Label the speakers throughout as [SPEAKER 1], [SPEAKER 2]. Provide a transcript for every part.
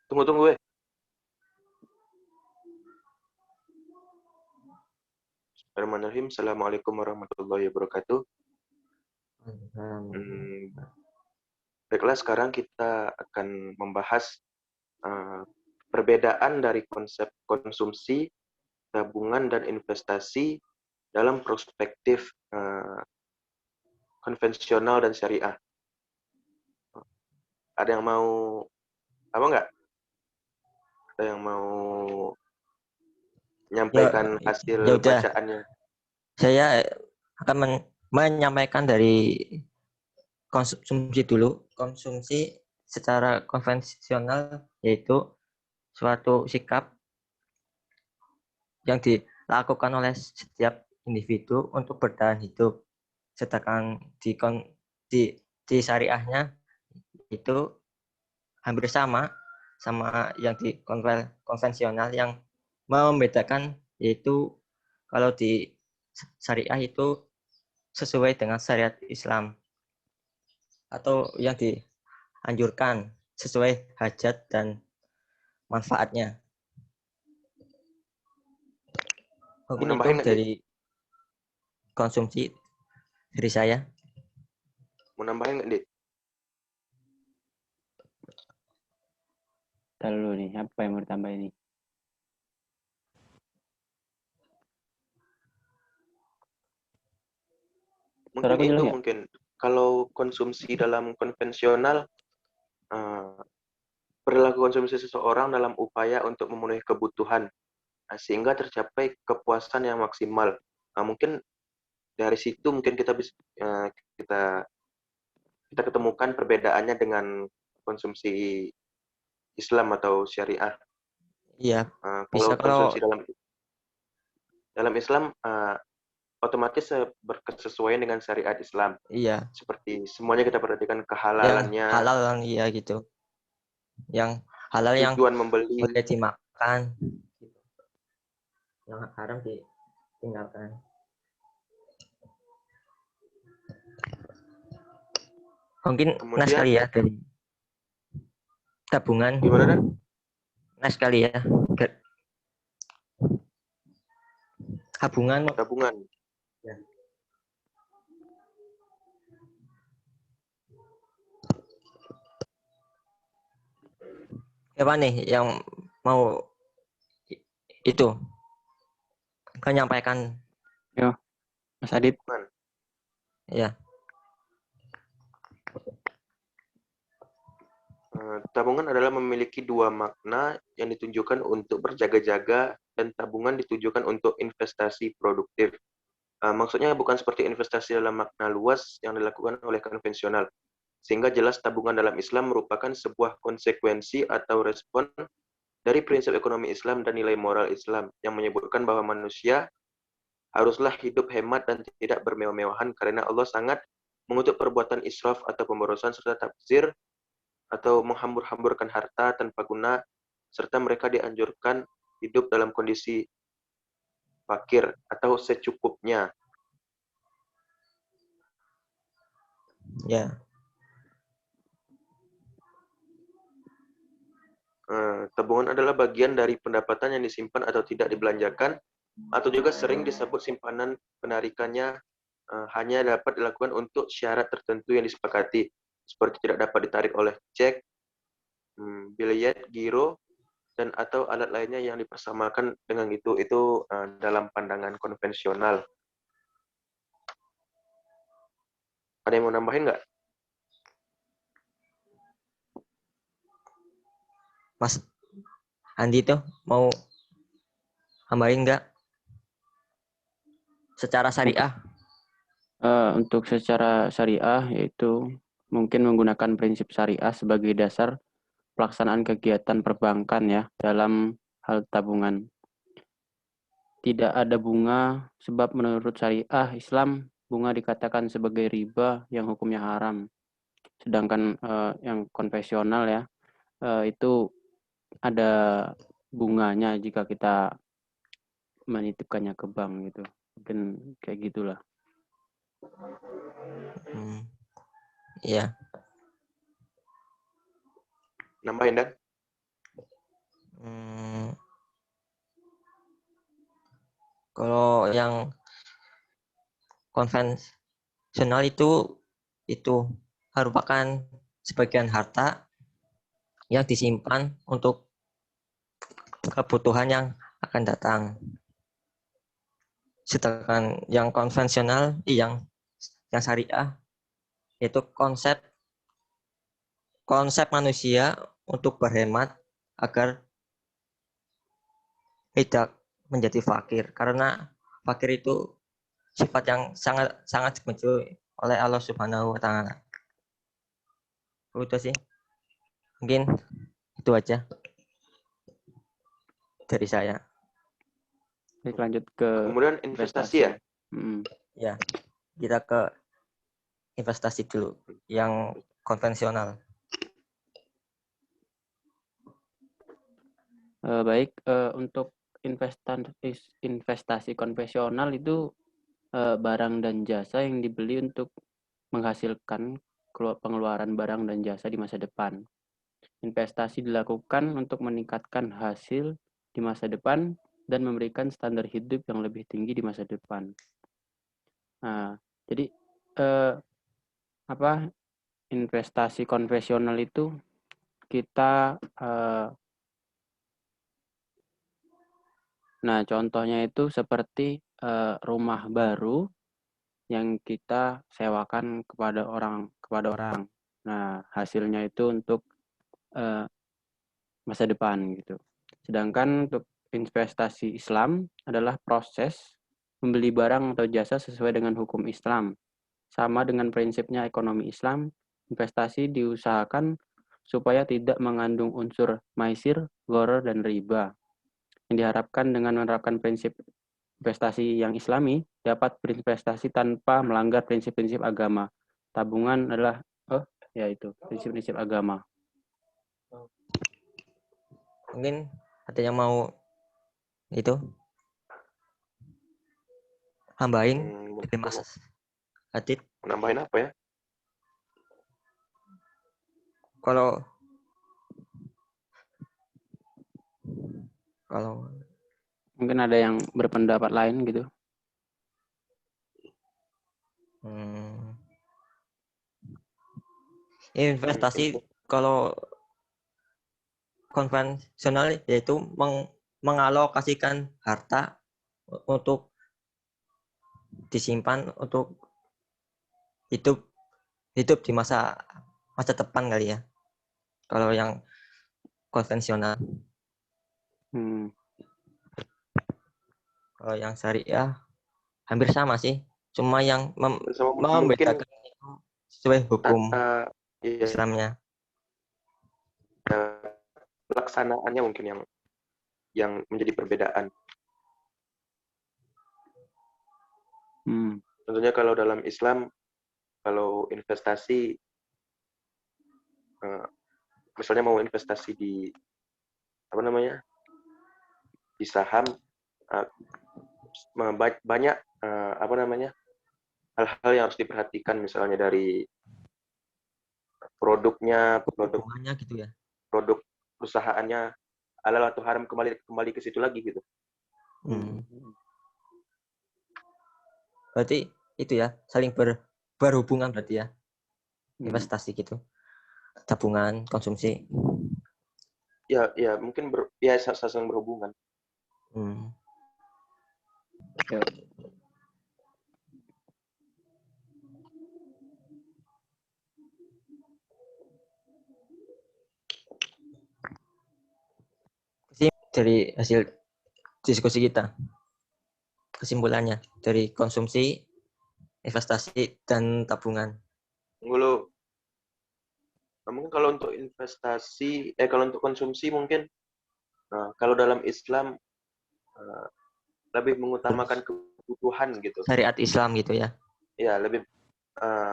[SPEAKER 1] Tunggu, weh. Bismillahirrahmanirrahim. Assalamualaikum warahmatullahi wabarakatuh. Baiklah, sekarang kita akan membahas perbedaan dari konsep konsumsi, tabungan, dan investasi dalam perspektif konvensional dan syariah. Ada yang mau apa enggak? Ada yang mau menyampaikan hasil
[SPEAKER 2] Ya udah,
[SPEAKER 1] bacaannya?
[SPEAKER 2] saya akan menyampaikan dari konsumsi dulu. Konsumsi secara konvensional yaitu suatu sikap yang dilakukan oleh setiap individu untuk bertahan hidup. Sedangkan di syariahnya itu hampir sama yang di konvensional. Yang membedakan yaitu kalau di syariah itu sesuai dengan syariat Islam, atau yang dianjurkan sesuai hajat dan manfaatnya.
[SPEAKER 1] Mau
[SPEAKER 2] Mungkin itu
[SPEAKER 1] nambahin nggak, Dit?
[SPEAKER 2] dari konsumsi dari saya.
[SPEAKER 1] Mau nambahin nggak, Dit?
[SPEAKER 3] Lalu nih, apa yang mau ditambah ini?
[SPEAKER 1] Mungkin itu, mungkin kalau konsumsi dalam konvensional, perilaku konsumsi seseorang dalam upaya untuk memenuhi kebutuhan, sehingga tercapai kepuasan yang maksimal. Mungkin dari situ mungkin kita bisa kita ketemukan perbedaannya dengan konsumsi Islam atau syariah.
[SPEAKER 2] Iya,
[SPEAKER 1] Kalau
[SPEAKER 2] bisa
[SPEAKER 1] konsumsi dalam Islam otomatis berkesesuaian dengan syariat Islam.
[SPEAKER 2] iya,
[SPEAKER 1] Seperti semuanya kita perhatikan
[SPEAKER 2] yang
[SPEAKER 1] kehalalannya,
[SPEAKER 2] halal iya gitu. Yang halal yang
[SPEAKER 1] tujuan membeli.
[SPEAKER 2] boleh dimakan, yang haram ditinggalkan. Mungkin Nas
[SPEAKER 1] Kemudian
[SPEAKER 2] kali ya dari tabungan.
[SPEAKER 1] gimana, Dan?
[SPEAKER 2] Nas kali ya. Tabungan. Ya. Siapa nih yang mau itu menyampaikan?
[SPEAKER 3] Yo, Mas Adit.
[SPEAKER 2] Ya.
[SPEAKER 1] Tabungan adalah memiliki dua makna, yang ditunjukkan untuk berjaga-jaga dan tabungan ditujukan untuk investasi produktif. Maksudnya bukan seperti investasi dalam makna luas yang dilakukan oleh konvensional. Sehingga jelas tabungan dalam Islam merupakan sebuah konsekuensi atau respon dari prinsip ekonomi Islam dan nilai moral Islam yang menyebutkan bahwa manusia haruslah hidup hemat dan tidak bermewah-mewahan karena Allah sangat mengutuk perbuatan israf atau pemborosan serta tabzir atau menghambur-hamburkan harta tanpa guna, serta mereka dianjurkan hidup dalam kondisi fakir atau secukupnya.
[SPEAKER 2] Ya.
[SPEAKER 1] Tabungan adalah bagian dari pendapatan yang disimpan atau tidak dibelanjakan, atau juga sering disebut simpanan. Penarikannya hanya dapat dilakukan untuk syarat tertentu yang disepakati, seperti tidak dapat ditarik oleh cek, biliet, giro, dan atau alat lainnya yang dipersamakan dengan itu dalam pandangan konvensional. Ada yang mau nambahin nggak?
[SPEAKER 2] Mas Andi tuh mau nambahin nggak? Secara syariah.
[SPEAKER 3] Untuk secara syariah, yaitu mungkin menggunakan prinsip syariah sebagai dasar pelaksanaan kegiatan perbankan ya dalam hal tabungan. Tidak ada bunga, sebab menurut syariah Islam bunga dikatakan sebagai riba yang hukumnya haram. Sedangkan yang konvensional ya, itu ada bunganya jika kita menitipkannya ke bank gitu. Mungkin kayak gitulah.
[SPEAKER 2] Iya.
[SPEAKER 1] Nambahin, Dan?
[SPEAKER 2] Hmm, kalau yang konvensional itu merupakan sebagian harta yang disimpan untuk kebutuhan yang akan datang. Sedangkan yang konvensional, yang syariah, itu konsep manusia untuk berhemat agar tidak menjadi fakir, karena fakir itu sifat yang sangat sangat dibenci oleh Allah Subhanahu wa taala. Itu sih. Mungkin itu aja dari saya.
[SPEAKER 3] Baik, lanjut ke
[SPEAKER 1] Kemudian investasi ya.
[SPEAKER 2] Ya, kita ke investasi dulu yang konvensional.
[SPEAKER 3] Baik, untuk investasi konvensional itu barang dan jasa yang dibeli untuk menghasilkan pengeluaran barang dan jasa di masa depan. Investasi dilakukan untuk meningkatkan hasil di masa depan dan memberikan standar hidup yang lebih tinggi di masa depan. Nah, jadi investasi konvensional itu kita nah, contohnya itu seperti rumah baru yang kita sewakan kepada orang. Nah, hasilnya itu untuk masa depan gitu. Sedangkan untuk investasi Islam adalah proses membeli barang atau jasa sesuai dengan hukum Islam. Sama dengan prinsipnya ekonomi Islam, investasi diusahakan supaya tidak mengandung unsur maisir, gharar, dan riba. Yang diharapkan dengan menerapkan prinsip investasi yang Islami dapat berinvestasi tanpa melanggar prinsip-prinsip agama. Tabungan adalah prinsip-prinsip agama.
[SPEAKER 2] Mungkin ada yang mau itu tambahin dari Mas Adit.
[SPEAKER 1] Nambahin apa ya?
[SPEAKER 2] Kalau
[SPEAKER 3] mungkin ada yang berpendapat lain gitu.
[SPEAKER 2] Investasi kalau konvensional yaitu mengalokasikan harta untuk disimpan untuk hidup di masa depan kali ya. Kalau yang konvensional. Kalau yang syariah hampir sama sih. Cuma yang membedakan itu sesuai hukum Islamnya.
[SPEAKER 1] Pelaksanaannya mungkin yang menjadi perbedaan. Tentunya kalau dalam Islam, kalau investasi, misalnya mau investasi di di saham, banyak hal-hal yang harus diperhatikan, misalnya dari produknya,
[SPEAKER 2] gitu ya.
[SPEAKER 1] Produk perusahaannya halal atau haram, kembali ke situ lagi gitu.
[SPEAKER 2] Berarti itu ya, saling berhubungan berarti ya. Investasi gitu. Tabungan, konsumsi.
[SPEAKER 1] Ya mungkin saling berhubungan.
[SPEAKER 2] Dari hasil diskusi kita, kesimpulannya dari konsumsi, investasi, dan tabungan.
[SPEAKER 1] Mungkin kalau untuk investasi, kalau untuk konsumsi mungkin, kalau dalam Islam lebih mengutamakan kebutuhan gitu.
[SPEAKER 2] Syariat Islam gitu ya?
[SPEAKER 1] Ya, lebih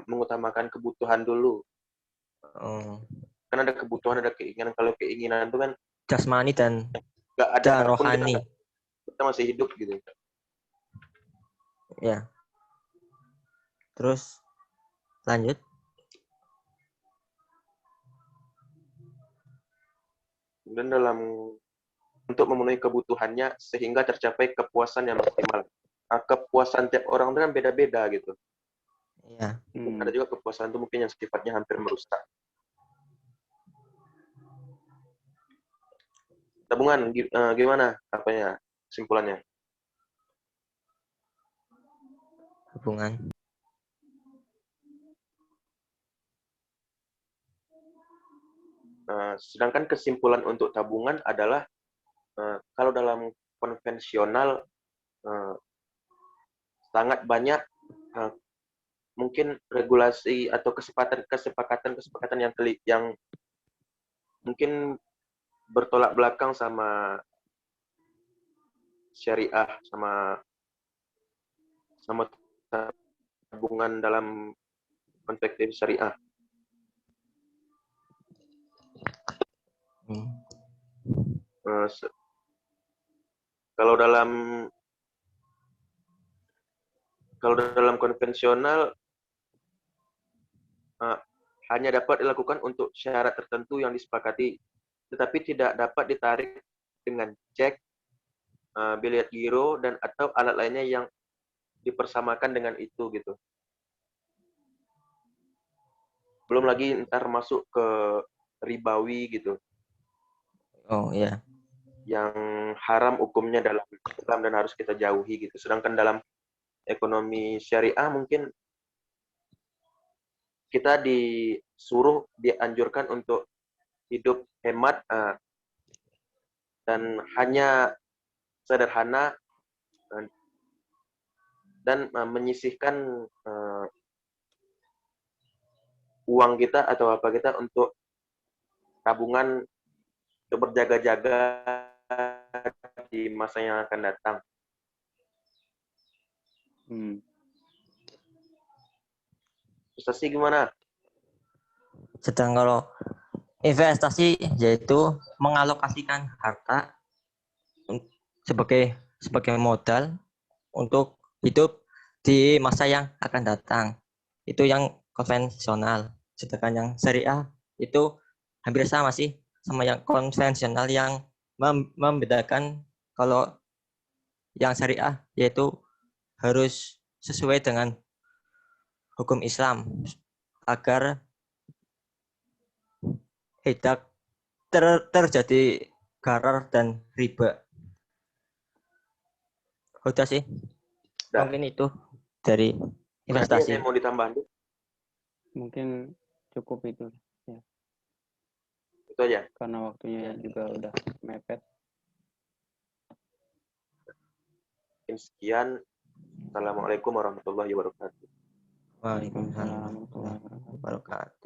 [SPEAKER 1] mengutamakan kebutuhan dulu. Kan ada kebutuhan, ada keinginan. Kalau keinginan itu kan
[SPEAKER 2] jasmani dan
[SPEAKER 1] nggak ada
[SPEAKER 2] rohani.
[SPEAKER 1] Kita masih hidup gitu.
[SPEAKER 2] Ya. Terus lanjut.
[SPEAKER 1] Dan dalam untuk memenuhi kebutuhannya sehingga tercapai kepuasan yang maksimal. Kepuasan tiap orang itu kan beda-beda gitu.
[SPEAKER 2] Iya.
[SPEAKER 1] Ada juga kepuasan itu mungkin yang sifatnya hampir merusak. Tabungan gimana apanya kesimpulannya?
[SPEAKER 2] Hubungan.
[SPEAKER 1] Sedangkan kesimpulan untuk tabungan adalah kalau dalam konvensional sangat banyak mungkin regulasi atau kesepakatan yang mungkin bertolak belakang sama syariah, sama tabungan dalam perspektif syariah. Kalau dalam konvensional hanya dapat dilakukan untuk syarat tertentu yang disepakati, tetapi tidak dapat ditarik dengan cek, bilet giro, dan atau alat lainnya yang dipersamakan dengan itu gitu. Belum lagi ntar masuk ke ribawi gitu.
[SPEAKER 2] Oh iya.
[SPEAKER 1] Yang haram hukumnya dalam Islam dan harus kita jauhi gitu. Sedangkan dalam ekonomi syariah mungkin kita dianjurkan untuk hidup hemat dan hanya sederhana dan menyisihkan uang kita atau apa kita untuk tabungan untuk berjaga-jaga di masa yang akan datang. Investasi gimana?
[SPEAKER 2] Sedang kalau investasi yaitu mengalokasikan harta sebagai modal untuk hidup di masa yang akan datang. Itu yang konvensional. Sedangkan yang syariah itu hampir sama sih sama yang konvensional, yang membedakan kalau yang syariah yaitu harus sesuai dengan hukum Islam agar tidak terjadi gharar dan riba. Udah sih. Mungkin itu dari investasi.
[SPEAKER 1] Mau ditambah?
[SPEAKER 3] Mungkin cukup itu. Ya.
[SPEAKER 1] Itu aja.
[SPEAKER 3] Karena waktunya juga udah mepet.
[SPEAKER 1] Sekian. Assalamualaikum warahmatullahi wabarakatuh.
[SPEAKER 2] Waalaikumsalam warahmatullahi wabarakatuh.